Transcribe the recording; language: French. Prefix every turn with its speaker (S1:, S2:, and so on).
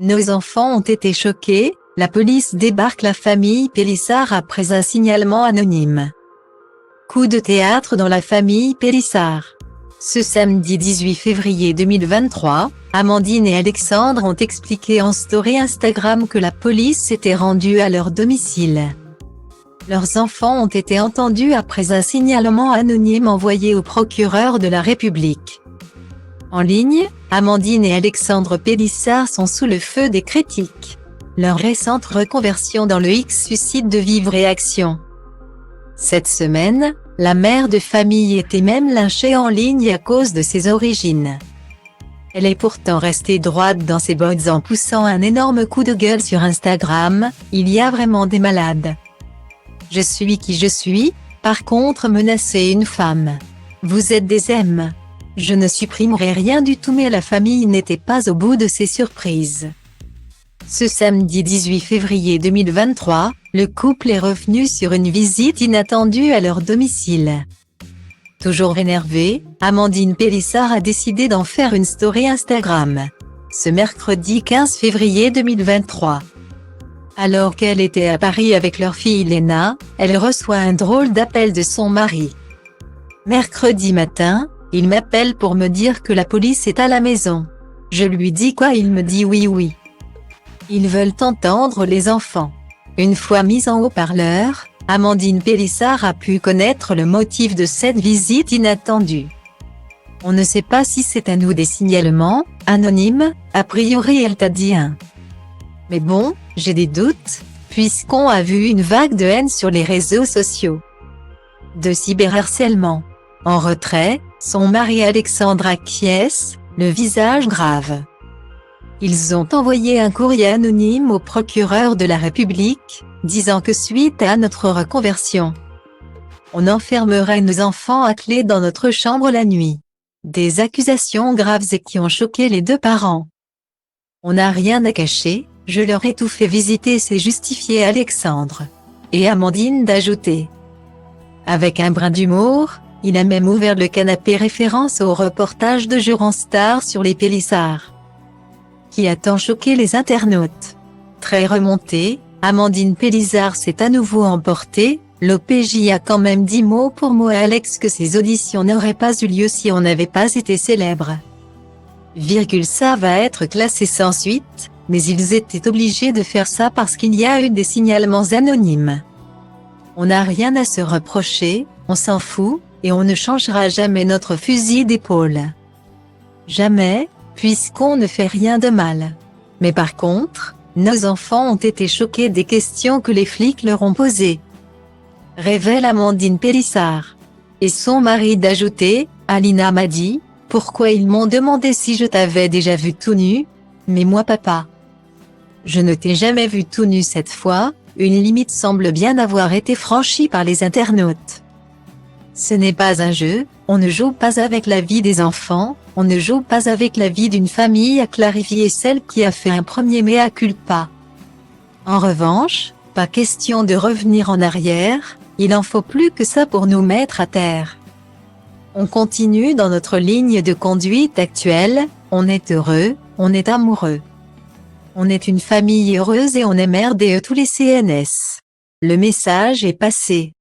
S1: Nos enfants ont été choqués, la police débarque la famille Pélissard après un signalement anonyme. Coup de théâtre dans la famille Pélissard. Ce samedi 18 février 2023, Amandine et Alexandre ont expliqué en story Instagram que la police s'était rendue à leur domicile. Leurs enfants ont été entendus après un signalement anonyme envoyé au procureur de la République. En ligne, Amandine et Alexandre Pélissard sont sous le feu des critiques. Leur récente reconversion dans le X suscite de vives réactions. Cette semaine, la mère de famille était même lynchée en ligne à cause de ses origines. Elle est pourtant restée droite dans ses bottes en poussant un énorme coup de gueule sur Instagram, « Il y a vraiment des malades. Je suis qui je suis, par contre menacer une femme. Vous êtes des M. Je ne supprimerai rien du tout » mais la famille n'était pas au bout de ses surprises. Ce samedi 18 février 2023, le couple est revenu sur une visite inattendue à leur domicile. Toujours énervée, Amandine Pélissard a décidé d'en faire une story Instagram. Ce mercredi 15 février 2023. Alors qu'elle était à Paris avec leur fille Léna, elle reçoit un drôle d'appel de son mari. Mercredi matin, il m'appelle pour me dire que la police est à la maison. Je lui dis quoi? Il me dit oui. Ils veulent entendre les enfants. Une fois mise en haut-parleur, Amandine Pélissard a pu connaître le motif de cette visite inattendue. On ne sait pas si c'est un ou des signalements anonymes, a priori elle t'a dit un. Mais bon, j'ai des doutes, puisqu'on a vu une vague de haine sur les réseaux sociaux. De cyberharcèlement. En retrait, son mari Alexandre acquiesce, le visage grave. Ils ont envoyé un courrier anonyme au procureur de la République, disant que suite à notre reconversion, on enfermerait nos enfants à clé dans notre chambre la nuit. Des accusations graves et qui ont choqué les deux parents. On n'a rien à cacher, je leur ai tout fait visiter, s'est justifié Alexandre. Et Amandine d'ajouter. Avec un brin d'humour, il a même ouvert le canapé référence au reportage de Jurand Star sur les Pélissard, qui a tant choqué les internautes. Très remontée, Amandine Pélissard s'est à nouveau emportée, l'OPJ a quand même dit mot pour mot à Alex que ces auditions n'auraient pas eu lieu si on n'avait pas été célèbre. Ça va être classé sans suite, mais ils étaient obligés de faire ça parce qu'il y a eu des signalements anonymes. On n'a rien à se reprocher, on s'en fout, et on ne changera jamais notre fusil d'épaule. Jamais, puisqu'on ne fait rien de mal. Mais par contre, nos enfants ont été choqués des questions que les flics leur ont posées. Révèle Amandine Pélissard. Et son mari d'ajouter, Alina m'a dit, pourquoi ils m'ont demandé si je t'avais déjà vu tout nu? Mais moi papa, je ne t'ai jamais vu tout nu cette fois, une limite semble bien avoir été franchie par les internautes. Ce n'est pas un jeu, on ne joue pas avec la vie des enfants, on ne joue pas avec la vie d'une famille, a clarifié celle qui a fait un premier mea culpa. En revanche, pas question de revenir en arrière, il en faut plus que ça pour nous mettre à terre. On continue dans notre ligne de conduite actuelle, on est heureux, on est amoureux. On est une famille heureuse et on aime RDE tous les CNS. Le message est passé.